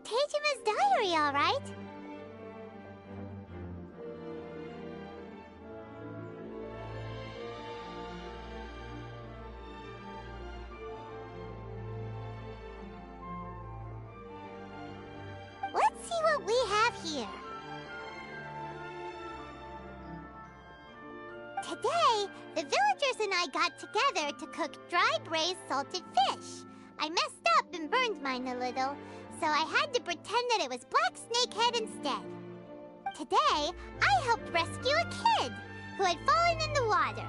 Teijima's diary, all right? Let's see what we have here. Today, the villagers and I got together to cook dry braised salted fish. I messed up and burned mine a little, so I had to pretend that it was black snakehead instead. Today, I helped rescue a kid who had fallen in the water.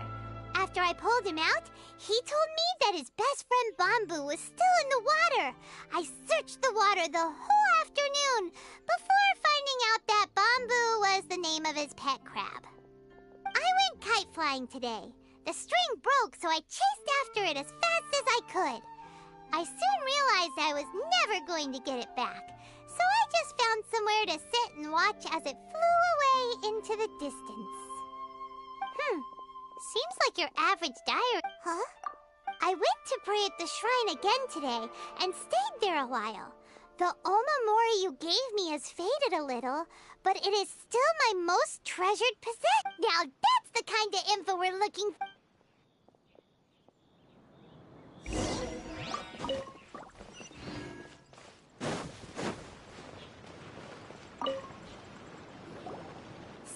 After I pulled him out, he told me that his best friend Bamboo was still in the water. I searched the water the whole afternoon before finding out that Bamboo was the name of his pet crab. I went kite flying today. The string broke, so I chased after it as fast as I could. I soon realized I was never going to get it back, so I just found somewhere to sit and watch as it flew away into the distance. Seems like your average diary. Huh? I went to pray at the shrine again today and stayed there a while. The Omamori you gave me has faded a little, but it is still my most treasured possession. Now that's the kind of info we're looking for.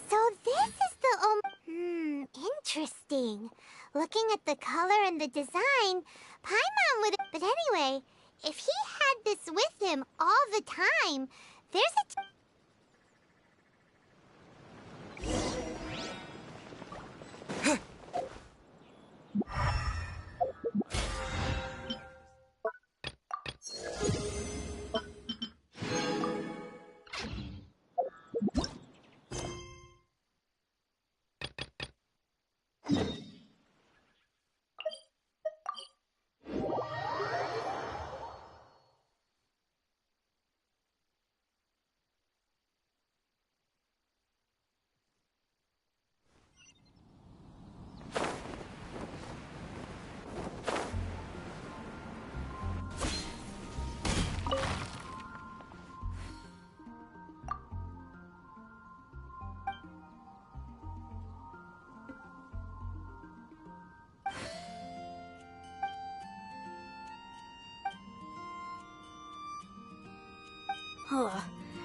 So this is the interesting. Looking at the color and the design, Paimon would... But anyway, if he had this with him all the time, there's a...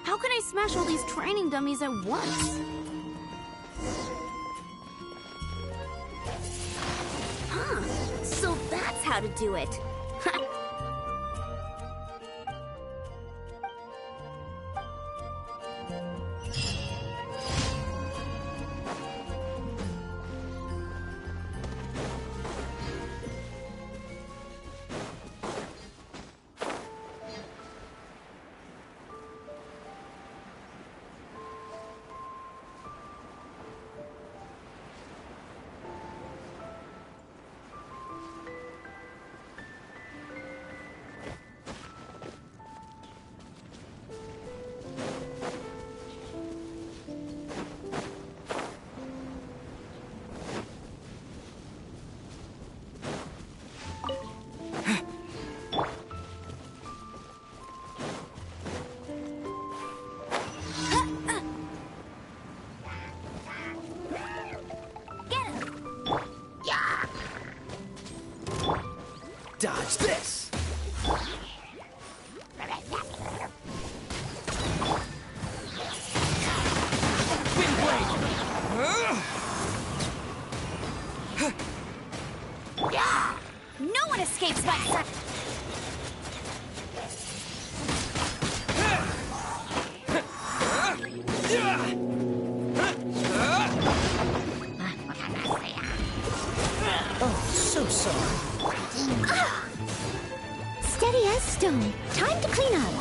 How can I smash all these training dummies at once? So that's how to do it. Dodge this! Wind blade! No one escapes my sight! Oh, so sorry. Steady as stone. Time to clean up.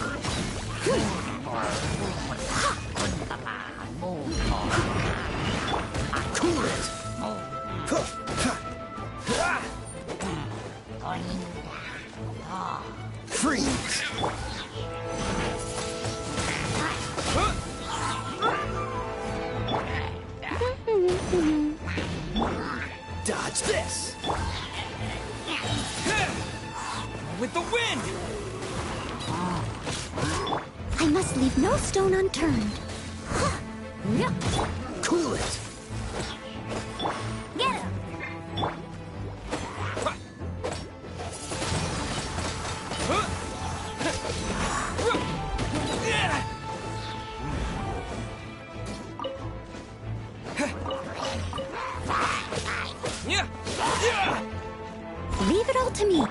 Cool it! Freeze! Dodge this! With the wind! I must leave no stone unturned. Cool it. Get him! Leave it all to me.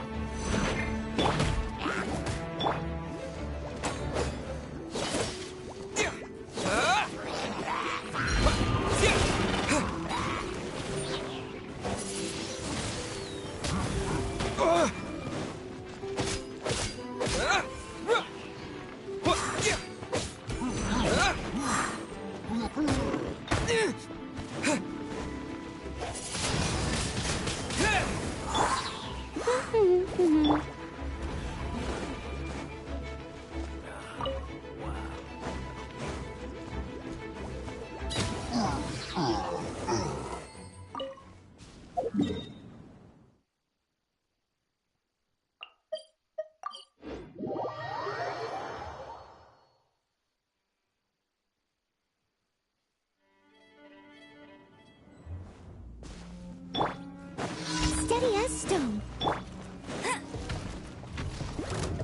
Steady as stone.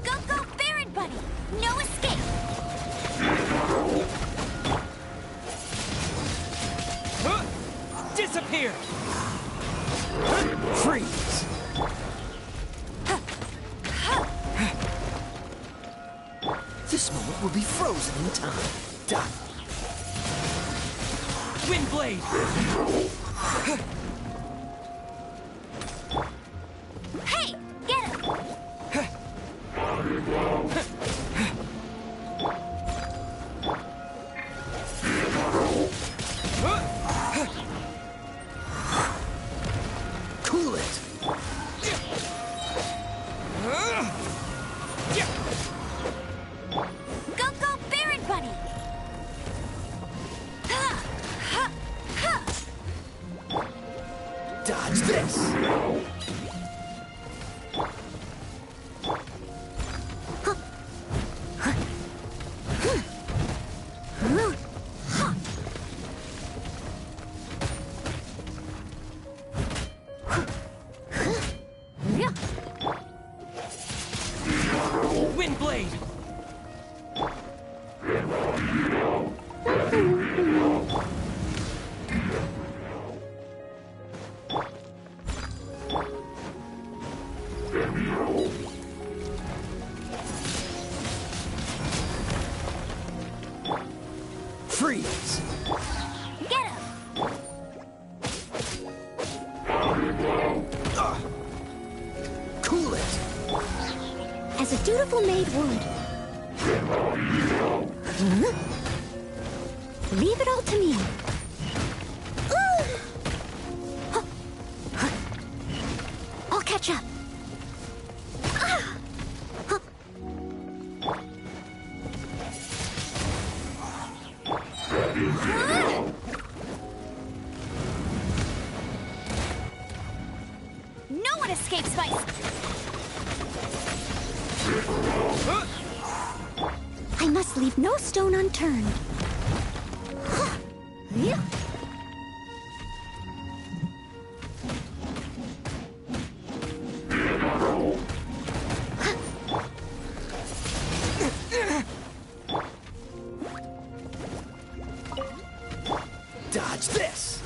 Go, go, Baron Buddy! No escape! Disappear! Freeze! This moment will be frozen in time. Done. Windblade! Hey! Get him! Cool it! Go, go, Baron Buddy! Dodge this! Windblade! Freeze! Get him! Cool it! As a dutiful maid would. Leave it all to me. I'll catch up. No one escapes my... I must leave no stone unturned. Dodge this!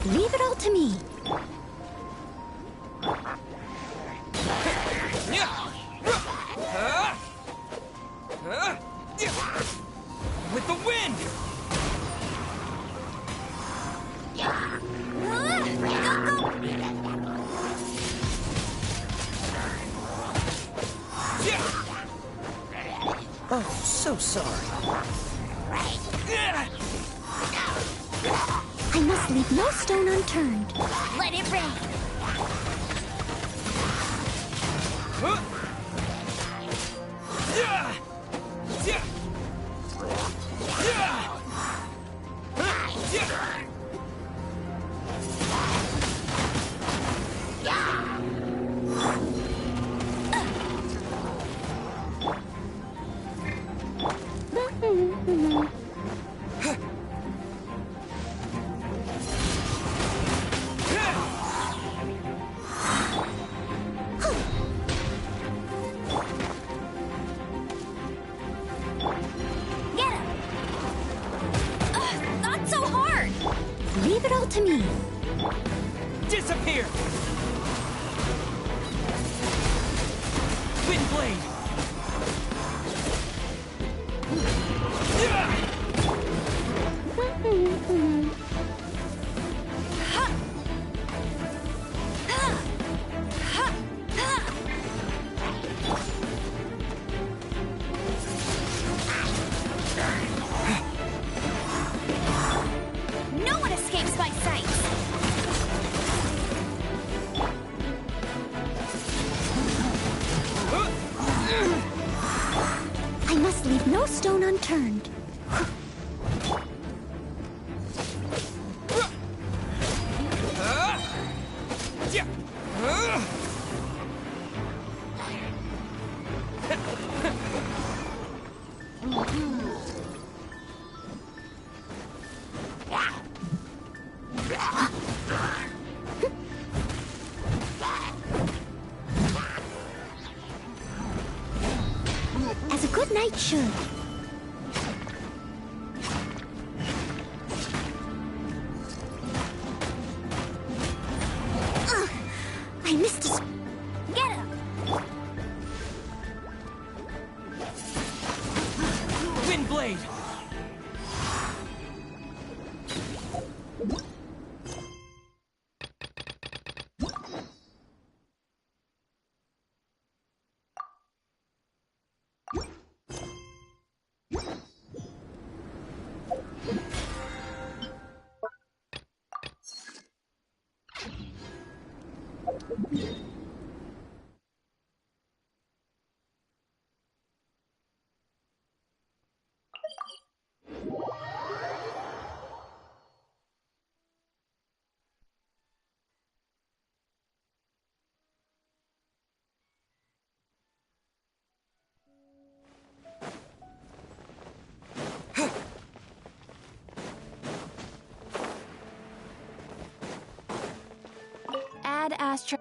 Leave it all to me. With the wind! Oh, so sorry. I must leave no stone unturned. Let it rain. Leave it all to me. Disappear! Wind blade! No one escapes my sight. I must leave no stone unturned. As a good knight should. I missed a... Get up! Wind blade! Add Astro.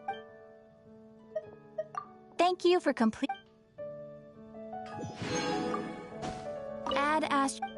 Thank you for complete. Add Astro.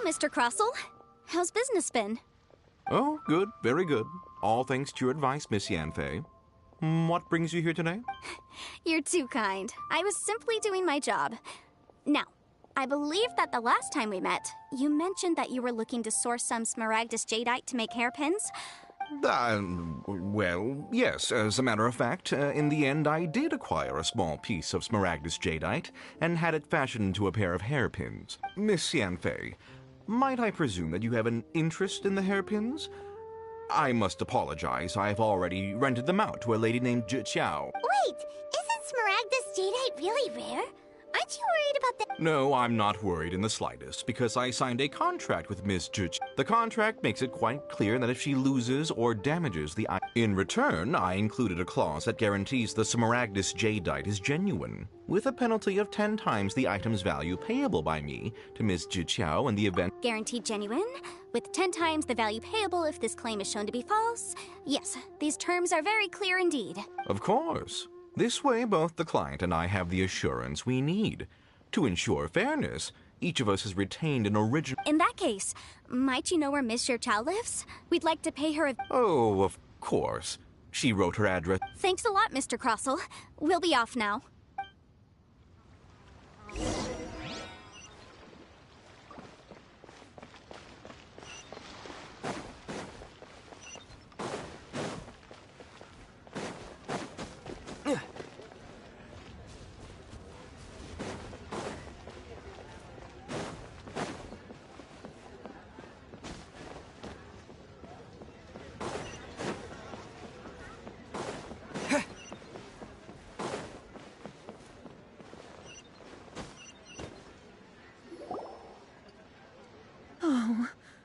Mr. Crossell. How's business been? Oh, good, very good. All thanks to your advice, Miss Yanfei. What brings you here today? You're too kind. I was simply doing my job. Now, I believe that the last time we met, you mentioned that you were looking to source some smaragdus jadeite to make hairpins. Well, yes, as a matter of fact, in the end I did acquire a small piece of smaragdus jadeite and had it fashioned into a pair of hairpins. Miss Yanfei, might I presume that you have an interest in the hairpins? I must apologize, I've already rented them out to a lady named Qiao. Wait, isn't smaragdus jadeite really rare? Aren't you worried about that? No, I'm not worried in the slightest, because I signed a contract with Miss Qiao. The contract makes it quite clear that if she loses or damages the item, in return, I included a clause that guarantees the smaragdus jadeite is genuine, with a penalty of 10 times the item's value payable by me to Miss Qiao in the event. Guaranteed genuine, with 10 times the value payable if this claim is shown to be false. Yes, these terms are very clear indeed. Of course. This way, both the client and I have the assurance we need. To ensure fairness, each of us has retained an original... In that case, might you know where Miss Xiao lives? We'd like to pay her a... Oh, of course. She wrote her address. Thanks a lot, Mr. Crossell. We'll be off now.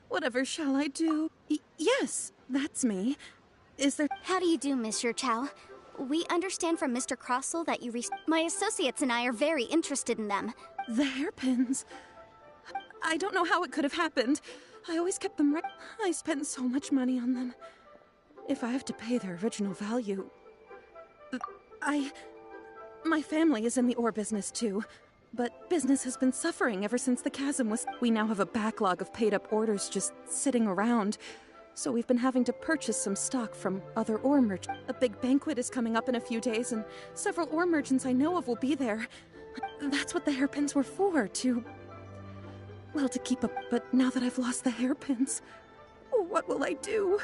Whatever shall I do? Yes, that's me. Is there... How do you do, Monsieur Chow? We understand from Mr. Crossell that you My associates and I are very interested in them. The hairpins. I don't know how it could have happened. I always kept them right. I spent so much money on them. If I have to pay their original value... My family is in the ore business too. But business has been suffering ever since the chasm was... We now have a backlog of paid-up orders just sitting around. So we've been having to purchase some stock from other ore merchants. A big banquet is coming up in a few days, and several ore merchants I know of will be there. That's what the hairpins were for, to... Well, to keep up, but now that I've lost the hairpins, what will I do?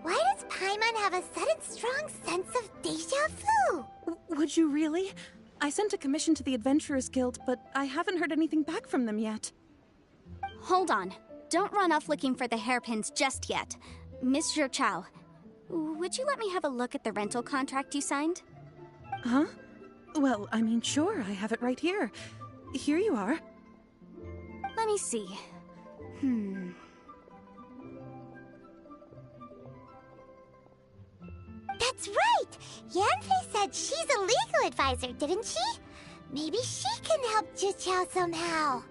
Why does Paimon have a sudden strong sense of déjà vu? Would you really? I sent a commission to the Adventurers Guild, but I haven't heard anything back from them yet. Hold on. Don't run off looking for the hairpins just yet. Mr. Chow, would you let me have a look at the rental contract you signed? Huh? Well, I mean, sure, I have it right here. Here you are. Let me see. That's right! Yanfei said she's a legal advisor, didn't she? Maybe she can help Qiao somehow.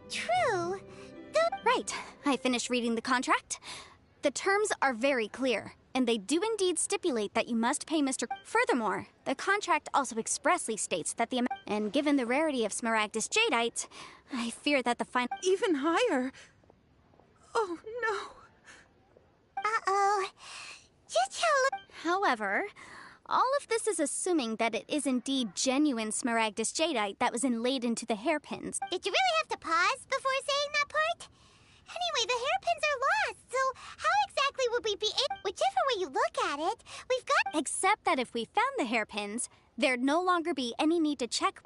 True. Right. I finished reading the contract. The terms are very clear, and they do indeed stipulate that you must pay Mr. Furthermore, the contract also expressly states that the amount... And given the rarity of smaragdus jadeite, I fear that the final... Even higher? Oh, no. Uh-oh. Qiao... However, all of this is assuming that it is indeed genuine smaragdus jadeite that was inlaid into the hairpins. Did you really have to pause before saying that part? Anyway, the hairpins are lost, so how exactly would we be able... Whichever way you look at it, we've got... Except that if we found the hairpins, there'd no longer be any need to check...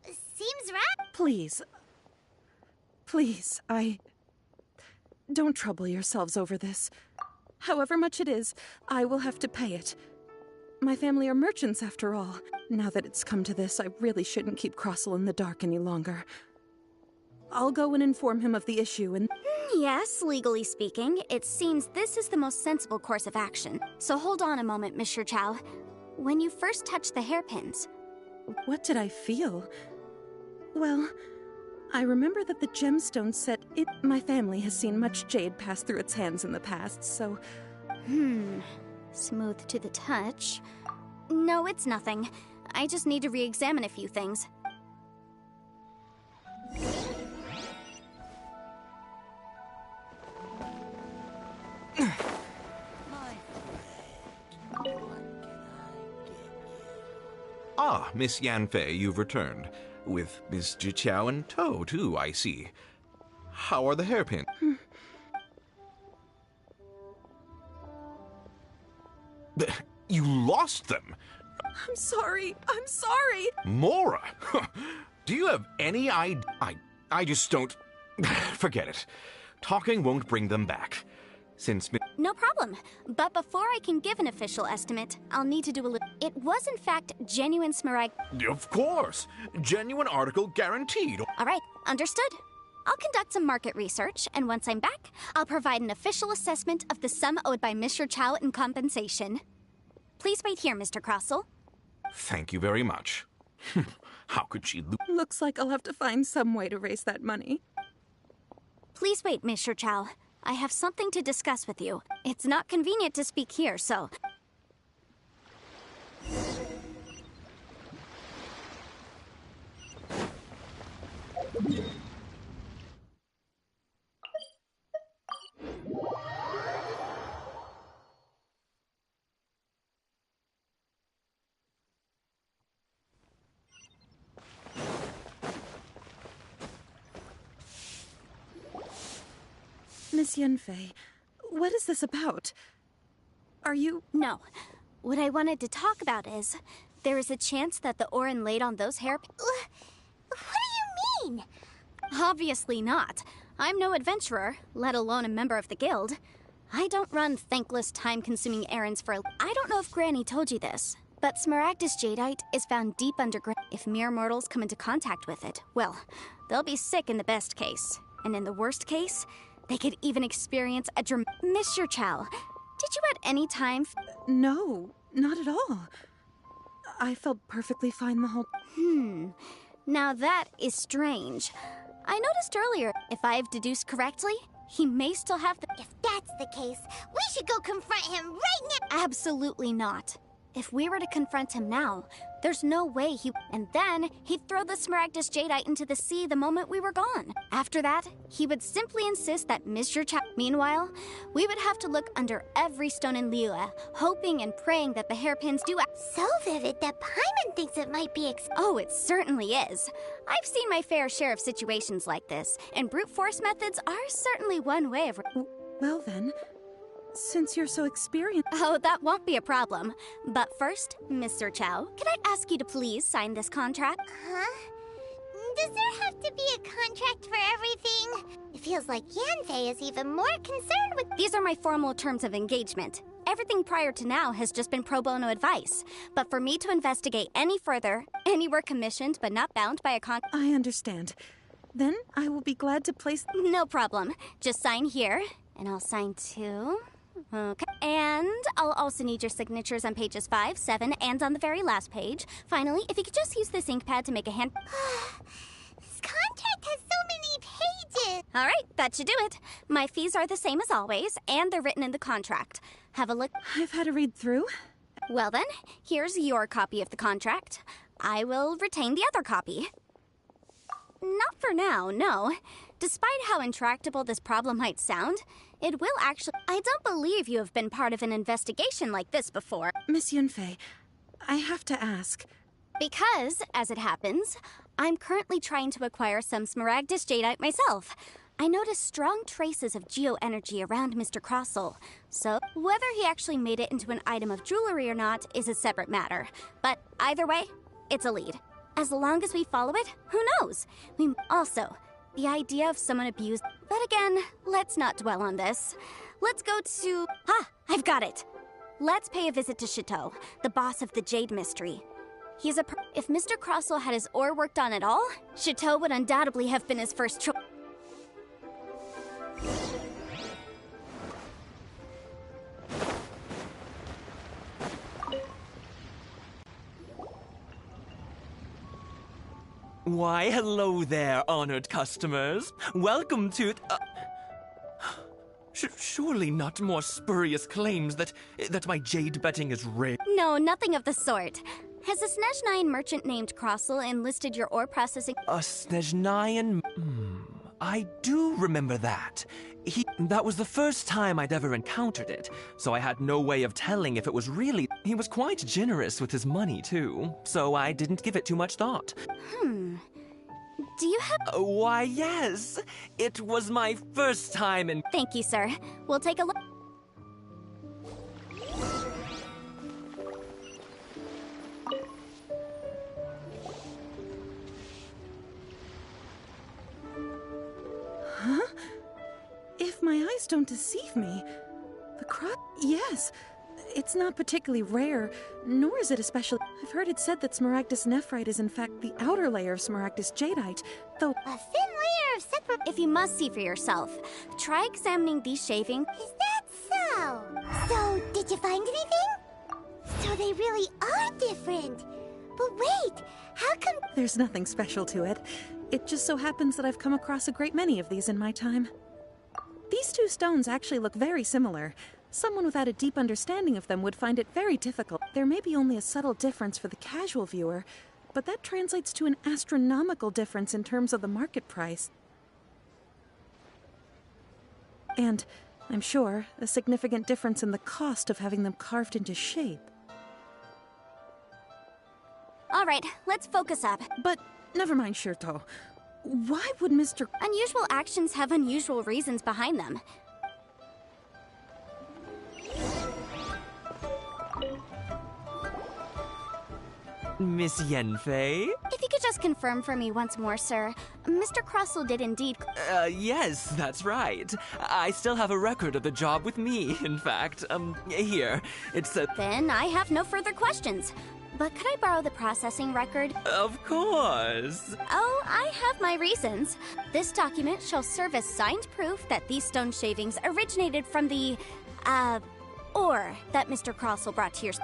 Seems right. Please. Please, Don't trouble yourselves over this. However much it is, I will have to pay it. My family are merchants, after all. Now that it's come to this, I really shouldn't keep Crossell in the dark any longer. I'll go and inform him of the issue and... Yes, legally speaking, it seems this is the most sensible course of action. So hold on a moment, Mr. Chow. When you first touched the hairpins... What did I feel? Well, I remember that the gemstone said it... My family has seen much jade pass through its hands in the past, so... Smooth to the touch. No, it's nothing. I just need to re-examine a few things. Ah, Miss Yanfei, you've returned. With Miss Jiqiao in tow, too, I see. How are the hairpins? You lost them! I'm sorry. I'm sorry. Mora! Do you have any idea? I just don't... Forget it. Talking won't bring them back. Since... No problem. But before I can give an official estimate, I'll need to do a little... It was in fact genuine smaragd... Of course! Genuine article guaranteed. All right, understood. I'll conduct some market research, and once I'm back, I'll provide an official assessment of the sum owed by Mr. Chow in compensation. Please wait here, Mr. Crossell. Thank you very much. How could she lose? Looks like I'll have to find some way to raise that money. Please wait, Mr. Chow. I have something to discuss with you. It's not convenient to speak here, so... Miss Yanfei, what is this about? Are you... No. What I wanted to talk about is, there is a chance that the Orin laid on those hair... What do you mean? Obviously not. I'm no adventurer, let alone a member of the guild. I don't run thankless, time-consuming errands for... I don't know if Granny told you this, but Smaragdus jadeite is found deep underground. If mere mortals come into contact with it, well, they'll be sick in the best case. And in the worst case, they could even experience a Mr. Chow, did you at any time... No, not at all. I felt perfectly fine the whole... Now that is strange. I noticed earlier, if I've deduced correctly, he may still have the... If that's the case, we should go confront him right now! Absolutely not. If we were to confront him now, there's no way he... And then, he'd throw the Smaragdus jadeite into the sea the moment we were gone. After that, he would simply insist that Mr. Chow... Meanwhile, we would have to look under every stone in Liyue, hoping and praying that the hairpins do... So vivid that Paimon thinks it might be Oh, it certainly is. I've seen my fair share of situations like this, and brute force methods are certainly one way of... Well then, since you're so experienced... Oh, that won't be a problem. But first, Mr. Chow, can I ask you to please sign this contract? Huh? Does there have to be a contract for everything? It feels like Yanfei is even more concerned with... These are my formal terms of engagement. Everything prior to now has just been pro bono advice. But for me to investigate any further, anywhere commissioned but not bound by a I understand. Then I will be glad to place... No problem. Just sign here, and I'll sign too. Okay. And I'll also need your signatures on pages 5, 7, and on the very last page. Finally, if you could just use this ink pad to make a hand... This contract has so many pages! All right, that should do it. My fees are the same as always, and they're written in the contract. Have a look. I've had a read through. Well then, here's your copy of the contract. I will retain the other copy. Not for now, no. Despite how intractable this problem might sound, it will actually... I don't believe you have been part of an investigation like this before. Miss Yunfei, I have to ask... Because, as it happens, I'm currently trying to acquire some Smaragdus jadeite myself. I noticed strong traces of geo-energy around Mr. Crossell, so whether he actually made it into an item of jewelry or not is a separate matter. But either way, it's a lead. As long as we follow it, who knows? Also, the idea of someone abused... But again, let's not dwell on this. Let's go to... I've got it! Let's pay a visit to Chateau, the boss of the Jade Mystery. He's a... If Mr. Crossell had his ore worked on at all, Chateau would undoubtedly have been his first choice. Why, hello there, honored customers. Welcome to... surely not more spurious claims that my jade betting is rigged. No, nothing of the sort. Has a Snezhnayan merchant named Crossel enlisted your ore processing? A Snezhnayan? I do remember that. That was the first time I'd ever encountered it, so I had no way of telling if it was really. He was quite generous with his money, too, so I didn't give it too much thought. Do you have... Why, yes. It was my first time in... Thank you, sir. We'll take a look. Huh? If my eyes don't deceive me, the croc... Yes. It's not particularly rare, nor is it especially... I've heard it said that Smaragdus nephrite is in fact the outer layer of Smaragdus jadeite, though... A thin layer of separate... If you must see for yourself, try examining these shavings. Is that so? So, did you find anything? So they really are different. But wait, how come... There's nothing special to it. It just so happens that I've come across a great many of these in my time. These two stones actually look very similar. Someone without a deep understanding of them would find it very difficult. There may be only a subtle difference for the casual viewer, but that translates to an astronomical difference in terms of the market price. And, I'm sure, a significant difference in the cost of having them carved into shape. All right, let's focus up. But, never mind, Shirto. Why would Mr. Unusual actions have unusual reasons behind them. Miss Yenfei? If you could just confirm for me once more, sir. Mr. Crossel did indeed... Yes, that's right. I still have a record of the job with me, in fact. Here. It's a... Then I have no further questions. But could I borrow the processing record? Of course. Oh, I have my reasons. This document shall serve as signed proof that these stone shavings originated from the, ore that Mr. Crossel brought to your...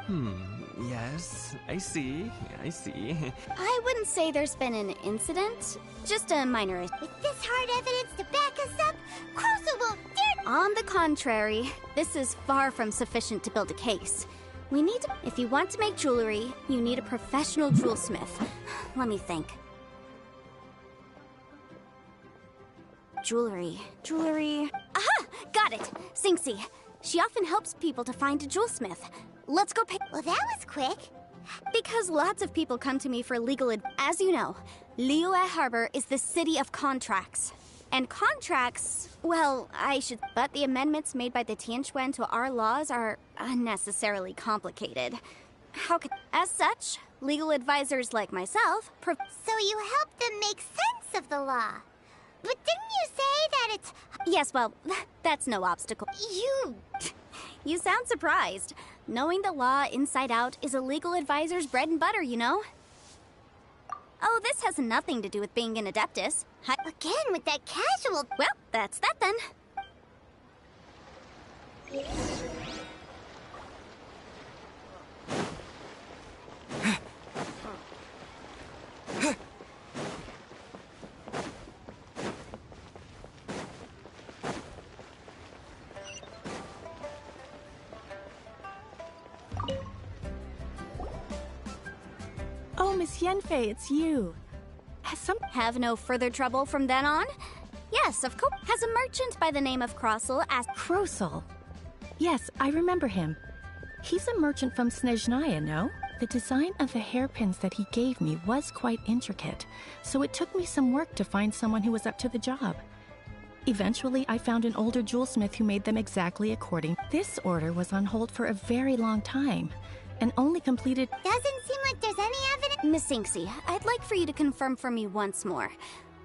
Yes, I see. I wouldn't say there's been an incident, just a minor issue. With this hard evidence to back us up, Crossel won't dare... On the contrary, this is far from sufficient to build a case. We need to... If you want to make jewelry, you need a professional jewelsmith. Let me think. Jewelry. Aha! Got it! Singxi. She often helps people to find a jewelsmith. Let's go pay... Well, that was quick. Because lots of people come to me for legal advice. As you know, Liyue Harbor is the city of contracts. And contracts, well, but the amendments made by the Tianquan to our laws are unnecessarily complicated. As such, legal advisors like myself So you help them make sense of the law. But didn't you say that it's... Yes, well, that's no obstacle. You sound surprised. Knowing the law inside out is a legal advisor's bread and butter, you know? Oh, this has nothing to do with being an adeptus. Again, with that casual... Well, that's that then. Oh, Miss Yenfei, it's you. Have no further trouble from then on? Yes, of course. Has a merchant by the name of Crossel asked... Crossel. Yes, I remember him. He's a merchant from Snezhnaya, no? The design of the hairpins that he gave me was quite intricate, so it took me some work to find someone who was up to the job. Eventually, I found an older jewelsmith who made them exactly according. This order was on hold for a very long time, and only completed... Doesn't seem like there's any evidence... Miss Singxi, I'd like for you to confirm for me once more.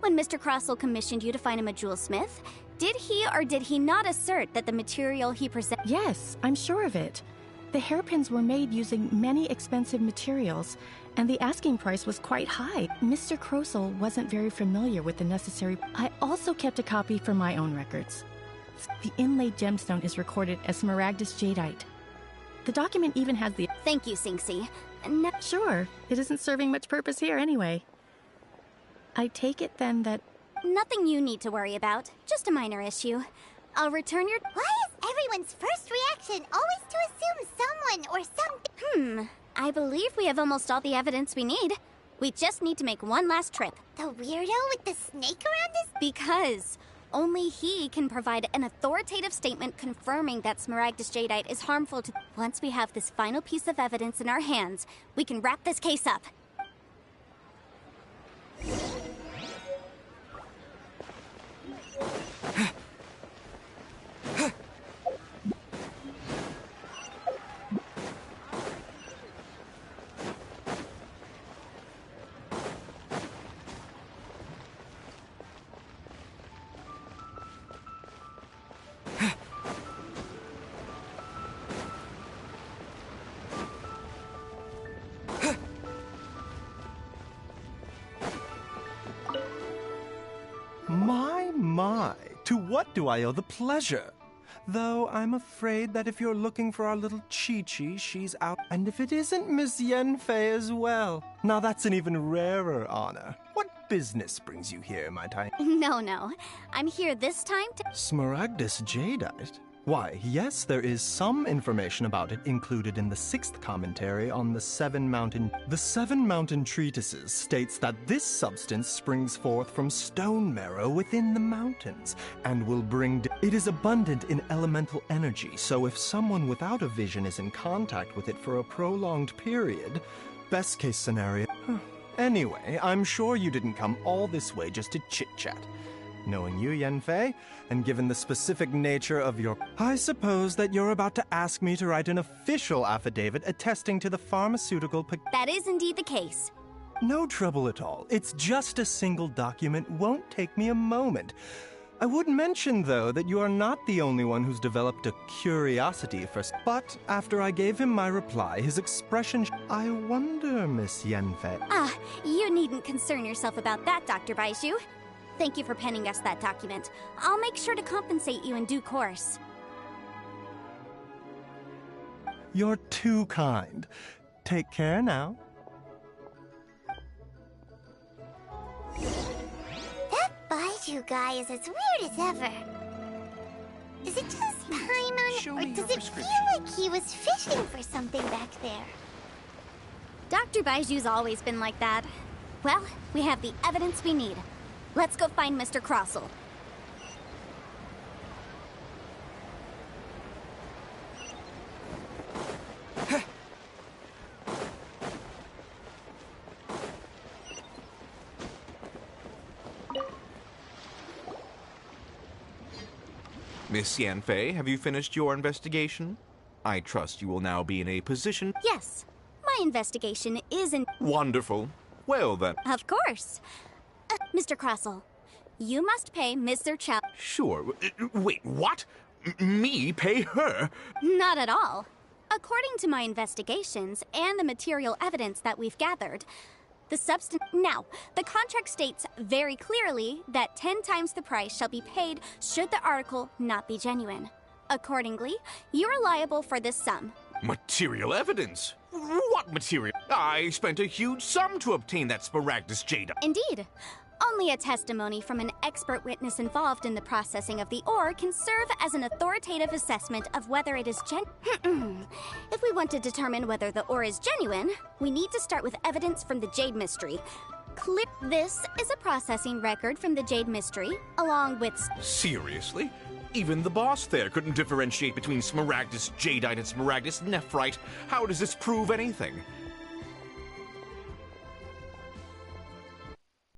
When Mr. Crossel commissioned you to find him a jewelsmith, did he or did he not assert that the material he presented... Yes, I'm sure of it. The hairpins were made using many expensive materials, and the asking price was quite high. Mr. Crossel wasn't very familiar with the necessary... I also kept a copy for my own records. The inlaid gemstone is recorded as Smaragdus jadeite. The document even has the... Thank you, Singxi. Sure, it isn't serving much purpose here anyway. I take it then that... Nothing you need to worry about, just a minor issue. I'll return your... Why is everyone's first reaction always to assume someone or something? I believe we have almost all the evidence we need. We just need to make one last trip. The weirdo with the snake around his... Because only he can provide an authoritative statement confirming that Smaragdus Jadeite is harmful to... Once we have this final piece of evidence in our hands, we can wrap this case up. My, to what do I owe the pleasure? Though I'm afraid that if you're looking for our little Chi-Chi, she's out. And if it isn't Miss Yenfei as well. Now that's an even rarer honor. What business brings you here, my tiny? No. I'm here this time to... Smaragdus Jadeite? Why, yes, there is some information about it included in the 6th commentary on the Seven Mountain... The Seven Mountain Treatises states that this substance springs forth from stone marrow within the mountains, and will bring... It is abundant in elemental energy, so if someone without a vision is in contact with it for a prolonged period... Best case scenario... Anyway, I'm sure you didn't come all this way just to chit-chat. Knowing you, Yenfei, and given the specific nature of your... I suppose that you're about to ask me to write an official affidavit attesting to the pharmaceutical... That is indeed the case. No trouble at all. It's just a single document. Won't take me a moment. I would mention, though, that you are not the only one who's developed a curiosity for... But after I gave him my reply, his expression... I wonder, Miss Yenfei... Ah, you needn't concern yourself about that, Dr. Baizhu. Thank you for penning us that document. I'll make sure to compensate you in due course. You're too kind. Take care now. That Baizhu guy is as weird as ever. Is it just Paimon, or does it feel like he was fishing for something back there? Dr. Baiju's always been like that. Well, we have the evidence we need. Let's go find Mr. Crossell. Miss Yanfei, have you finished your investigation? I trust you will now be in a position... Yes, my investigation is in... Wonderful. Well then... Of course. Mr. Crossell, you must pay Mr. Chow... Sure. Wait, what? Me pay her? Not at all. According to my investigations and the material evidence that we've gathered, the substance... Now, the contract states very clearly that 10 times the price shall be paid should the article not be genuine. Accordingly, you're liable for this sum. Material evidence? What material? I spent a huge sum to obtain that Smaragdus Jada. Indeed. Only a testimony from an expert witness involved in the processing of the ore can serve as an authoritative assessment of whether it is If we want to determine whether the ore is genuine, we need to start with evidence from the Jade Mystery. This is a processing record from the Jade Mystery, along with... Seriously? Even the boss there couldn't differentiate between Smaragdus Jadeite and Smaragdus Nephrite. How does this prove anything?